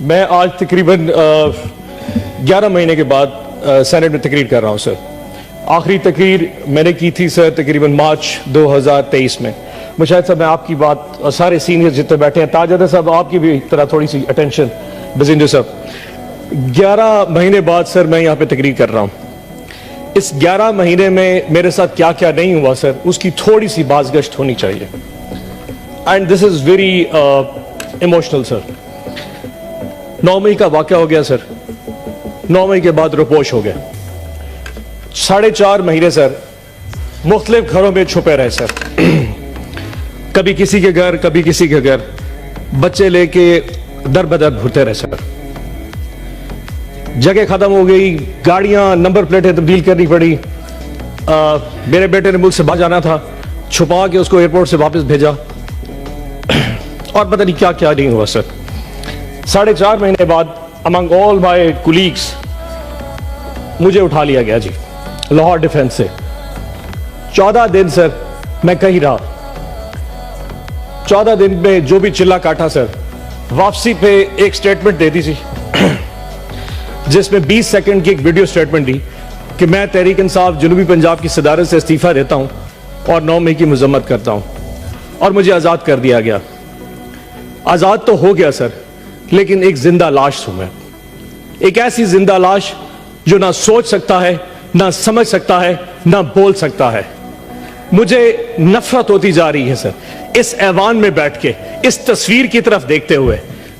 मैं आज तकरीबन 11 महीने के बाद सेनेट में तकरीर कर रहा हूं सर। आखिरी तकरीर मैंने की थी सर तकरीबन मार्च 2023 में। मुशाहिद साहब, मैं आपकी बात और सारे सीनियर जितने बैठे हैं, ताजदा साहब आपकी भी तरह थोड़ी सी अटेंशन, बजिंदर साहब, 11 महीने बाद सर मैं यहाँ पे तकरीर कर रहा हूँ। इस 11 महीने में मेरे साथ क्या क्या नहीं हुआ सर, उसकी थोड़ी सी बाज़गश्त होनी चाहिए। And this is very emotional sir. 9 मई का वाक़या हो गया सर, 9 मई के बाद रुपोश हो गया। 4.5 महीने सर मुख्तलिफ घरों में छुपे रहे सर। कभी किसी के घर, कभी किसी के घर, बच्चे लेके दर बदर घूरते रहे सर। जगह खत्म हो गई, गाड़ियां, नंबर प्लेटें तब्दील करनी पड़ी। मेरे बेटे ने मुल्क से बाहर जाना था, छुपा के उसको एयरपोर्ट से वापस भेजा और पता नहीं क्या क्या नहीं हुआ सर। 4.5 महीने बाद अमंग ऑल माय कुलीग्स मुझे उठा लिया गया जी, लाहौर डिफेंस से। 14 दिन सर मैं कहीं रहा। 14 दिन में जो भी चिल्ला काटा सर, वापसी पे एक स्टेटमेंट दे दी थी जिसमें 20 सेकंड की एक वीडियो स्टेटमेंट दी कि मैं तहरीक इंसाफ जनूबी पंजाब की सदारत से इस्तीफा देता हूं और 9 मई की मजम्मत करता हूं, और मुझे आजाद कर दिया गया। आजाद तो हो गया सर, लेकिन एक जिंदा लाश हूं मैं। एक ऐसी जिंदा लाश जो ना सोच सकता है, ना समझ सकता है, ना बोल सकता है। मुझे नफरत होती जा रही है सर इस ऐवान में बैठ के, इस तस्वीर की तरफ देखते हुए,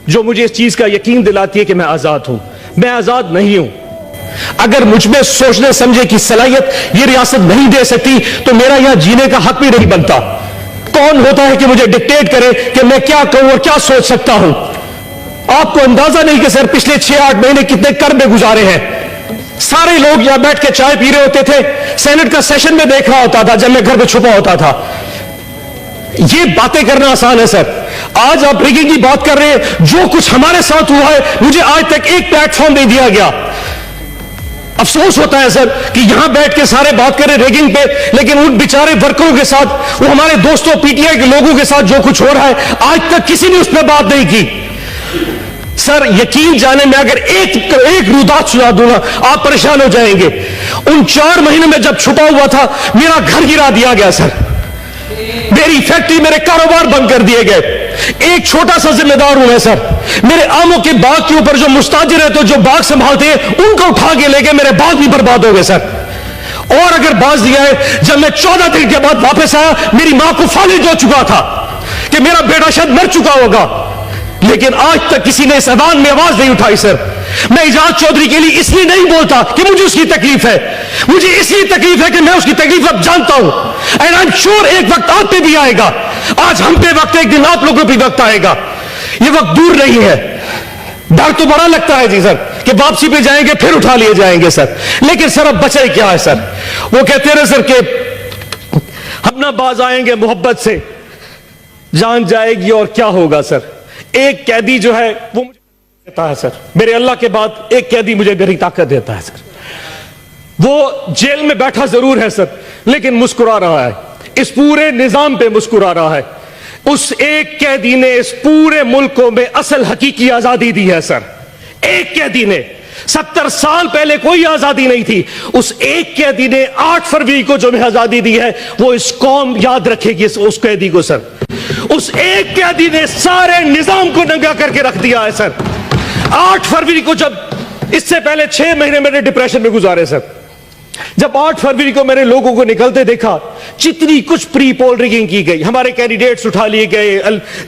जो मुझे इस चीज का यकीन दिलाती है कि मैं आजाद हूं। मैं आजाद नहीं हूं। अगर मुझ में सोचने समझे की सलाहियत ये रियासत नहीं दे सकती तो मेरा यहां जीने का हक भी नहीं बनता। कौन होता है कि मुझे डिक्टेट करे कि मैं क्या कहूं और क्या सोच सकता हूं? आपको अंदाजा नहीं कि सर पिछले 6-8 महीने कितने कर्ब में गुजारे हैं। सारे लोग यहां बैठ के चाय पी रहे होते थे, सेनेट का सेशन में देख रहा होता था जब मैं घर में छुपा होता था। ये बातें करना आसान है सर। आज आप रिगिंग की बात कर रहे हैं। जो कुछ हमारे साथ हुआ है, मुझे आज तक एक प्लेटफॉर्म नहीं दिया गया। अफसोस होता है सर कि यहां बैठ के सारे बात कर रहे रिगिंग पे, लेकिन उन बेचारे वर्करों के साथ, वो हमारे दोस्तों पीटीआई के लोगों के साथ जो कुछ हो रहा है, आज तक किसी ने उस पर बात नहीं की। सर यकीन जाने में अगर एक रुदात सुना दूंगा आप परेशान हो जाएंगे। उन 4 महीने में जब छुपा हुआ था, मेरा घर गिरा दिया गया सर, मेरी फैक्ट्री, मेरे कारोबार बंद कर दिए गए। एक छोटा सा जिम्मेदार हूं मैं सर। मेरे आमों के बाग के ऊपर जो मुस्ताजिर है, तो जो बाग संभालते हैं, उनको उठा के ले गए, मेरे बाग भी बर्बाद हो गए सर। और अगर बाज दिया है, जब मैं 14 दिन के बाद वापस आया, मेरी मां को फालिज हो चुका था कि मेरा बेटा शायद मर चुका होगा, लेकिन आज तक किसी ने इस ऐवान में आवाज नहीं उठाई सर। मैं इजाज चौधरी के लिए इसलिए नहीं बोलता कि मुझे उसकी तकलीफ है, मुझे इसलिए तकलीफ है कि मैं उसकी तकलीफ अब जानता हूं। एंड आई एम श्योर एक वक्त आप पे भी आएगा। आज हम पे वक्त, एक दिन आप लोगों पे वक्त आएगा। ये वक्त दूर नहीं है। डर तो बड़ा लगता है जी सर कि वापसी पे जाएंगे फिर उठा लिए जाएंगे सर, लेकिन सर अब बचे क्या है सर? वो कहते रहे सर कि हम ना बाज आएंगे मोहब्बत से, जान जाएगी और क्या होगा सर। एक कैदी जो है वो मुझे देता है सर, मेरे अल्लाह के बाद एक कैदी मुझे मेरी ताकत देता है सर। वो जेल में बैठा जरूर है सर, लेकिन मुस्कुरा रहा है, इस पूरे निजाम पे मुस्कुरा रहा है। उस एक कैदी ने इस पूरे मुल्क को में असल हकीकी आजादी दी है सर। एक कैदी ने, 70 साल पहले कोई आजादी नहीं थी। उस एक कैदी ने 8 फरवरी को जो हमें आजादी दी है, वो इस कौम याद रखेगी उस कैदी को सर। उस एक कैदी ने सारे निजाम को नंगा करके रख दिया है सर। 8 फरवरी को, जब इससे पहले 6 महीने मैंने डिप्रेशन में गुजारे सर, जब 8 फरवरी को मैंने लोगों को निकलते देखा, जितनी कुछ प्री पोल रिगिंग की गई, हमारे कैंडिडेट्स उठा लिए गए,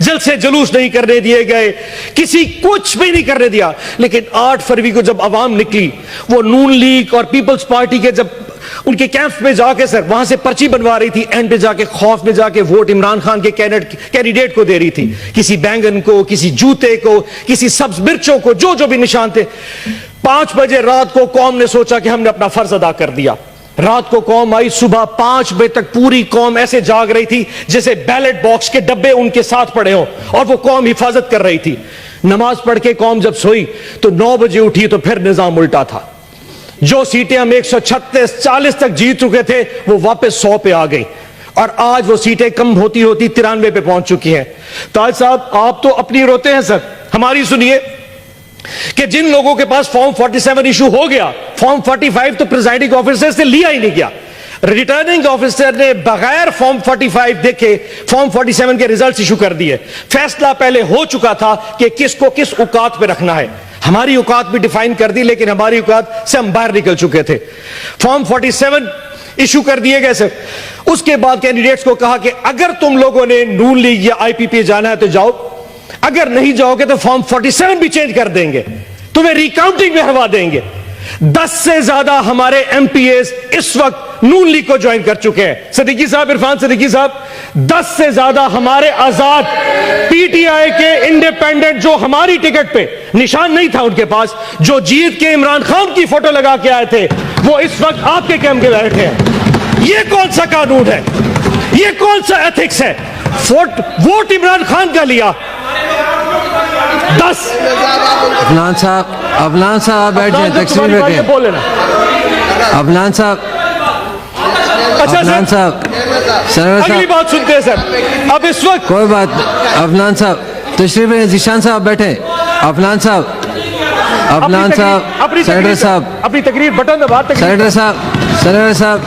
जलसे जुलूस नहीं करने दिए गए, किसी कुछ भी नहीं करने दिया। लेकिन 8 फरवरी को जब आवाम निकली, वो नून लीग और पीपल्स पार्टी के जब उनके कैंप्स में जाके सर वहां से पर्ची बनवा रही थी, एंड पे जाके खौफ में जाके वोट इमरान खान के कैंडिडेट को दे रही थी, किसी बैंगन को, किसी जूते को, किसी सब्ज मिर्चों को, जो जो भी निशान थे। 5 बजे रात को कौम ने सोचा कि हमने अपना फर्ज अदा कर दिया। रात को कौम आई, सुबह 5 बजे तक पूरी कौम ऐसे जाग रही थी जैसे बैलेट बॉक्स के डब्बे उनके साथ पड़े हों, और वो कौम हिफाजत कर रही थी। नमाज पढ़ के कौम जब सोई तो 9 बजे उठी तो फिर निजाम उल्टा था। जो सीटें हम 136-40 तक जीत चुके थे, वो वापस 100 पे आ गई, और आज वो सीटें कम होती होती 93 पे पहुंच चुकी हैं। ताज साहब, आप तो अपनी रोते हैं सर, हमारी सुनिए। कि जिन लोगों के पास फॉर्म 47 इशू हो गया, फॉर्म 45 तो प्रिजाइडिंग ऑफिसर से लिया ही नहीं गया। रिटर्निंग ऑफिसर ने बगैर फॉर्म 45 देखे फॉर्म 47 के रिजल्ट्स इशू कर दिए। फैसला पहले हो चुका था कि किसको किस औकात पे रखना है। हमारी औकात भी डिफाइन कर दी, लेकिन हमारी औकात से हम बाहर निकल चुके थे। फॉर्म 47 इशू कर दिए गए सर। उसके बाद कैंडिडेट्स को कहा कि अगर तुम लोगों ने नून लीग या आईपीपी जाना है तो जाओ, अगर नहीं जाओगे तो फॉर्म 47 भी चेंज कर देंगे, तुम्हें रिकाउंटिंग में हरवा देंगे। 10 से ज्यादा हमारे एमपीएस इस वक्त नून लीग को ज्वाइन कर चुके हैं। सिद्दीकी साहब, इरफान सिद्दीकी साहब, 10 से ज्यादा हमारे आजाद पीटीआई के इंडिपेंडेंट जो हमारी टिकट पे निशान नहीं था उनके पास, जो जीत के इमरान खान की फोटो लगा के आए थे, वो इस वक्त आपके कैंप में बैठे हैं। ये कौन सा कानून है? ये कौन सा एथिक्स है? वोट इमरान खान का लिया 10। अफनान साहब बैठ जाए, तकसीम रखें। बोले ना अफनान साहब, अच्छा अफनान सर, साहब, सरवर अगली साहब, बात सुनते हैं सर। अब इस वक्त कोई बात। अफनान साहब तशरीफ रखें, जीशान साहब बैठे। अफनान साहब, अफनान साहब, सेनेटर साहब, अपनी तकरीर बटन दबा। सेनेटर साहब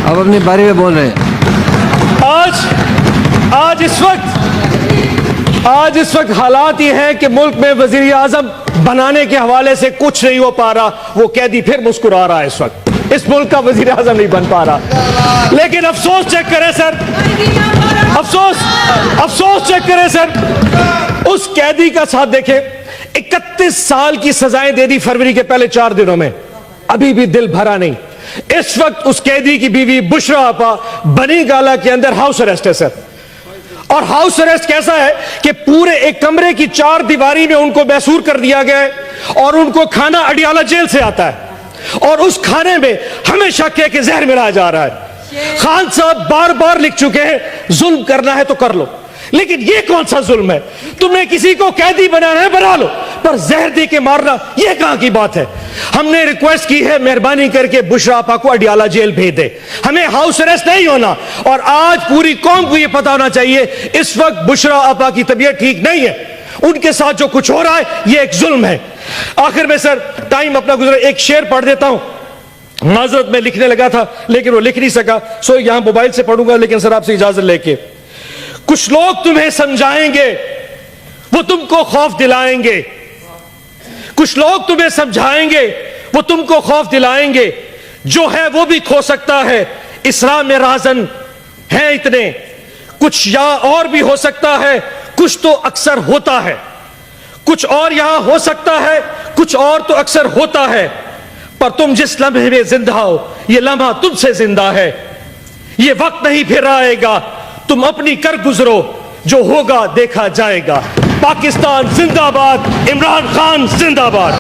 अब अपनी बारी में बोल रहे हैं। आज इस वक्त हालात ये हैं कि मुल्क में वजीर आजम बनाने के हवाले से कुछ नहीं हो पा रहा। वो कैदी फिर मुस्कुरा रहा है। इस वक्त इस मुल्क का वजीर आजम नहीं बन पा रहा। लेकिन अफसोस चेक करें सर, अफसोस चेक करें सर, उस कैदी का साथ देखें। 31 साल की सजाएं दे दी फरवरी के पहले 4 दिनों में, अभी भी दिल भरा नहीं। इस वक्त उस कैदी की बीवी बुशरा आपा बनी गाला के अंदर हाउस अरेस्ट है सर। और हाउस अरेस्ट कैसा है कि पूरे एक कमरे की 4 दीवारी में उनको बैसूर कर दिया गया है और उनको खाना अडियाला जेल से आता है और उस खाने में हमेशा के जहर मिलाया जा रहा है। खान साहब बार बार लिख चुके हैं, जुल्म करना है तो कर लो, लेकिन ये कौन सा जुल्म है? तुमने किसी को कैदी बनाना है बना लो, पर जहर दे के मारना ये कहां की बात है? हमने रिक्वेस्ट की है मेहरबानी करके बुशरा आपा को अडियाला जेल भेज दे, हमें हाउस अरेस्ट नहीं होना। और आज पूरी कौम को यह पता होना चाहिए इस वक्त बुशरा आपा की तबीयत ठीक नहीं है, उनके साथ जो कुछ हो रहा है यह एक जुल्म है। आखिर में सर टाइम अपना गुजरा, एक शेर पढ़ देता हूं। माजरत में लिखने लगा था लेकिन वो लिख नहीं सका, सो यहां मोबाइल से पढ़ूंगा, लेकिन सर आपसे इजाजत लेके। कुछ लोग तुम्हें समझाएंगे, वो तुमको खौफ दिलाएंगे। कुछ लोग तुम्हें समझाएंगे, वो तुमको खौफ दिलाएंगे। जो है वो भी खो सकता है, इसरा में राजन है इतने। कुछ या और भी हो सकता है, कुछ तो अक्सर होता है। कुछ और यहां हो सकता है, कुछ और तो अक्सर होता है। पर तुम जिस लम्हे में जिंदा हो, ये लम्हा तुमसे जिंदा है। ये वक्त नहीं फिर आएगा, तुम अपनी कर गुजरो, जो होगा देखा जाएगा। पाकिस्तान जिंदाबाद, इमरान खान जिंदाबाद।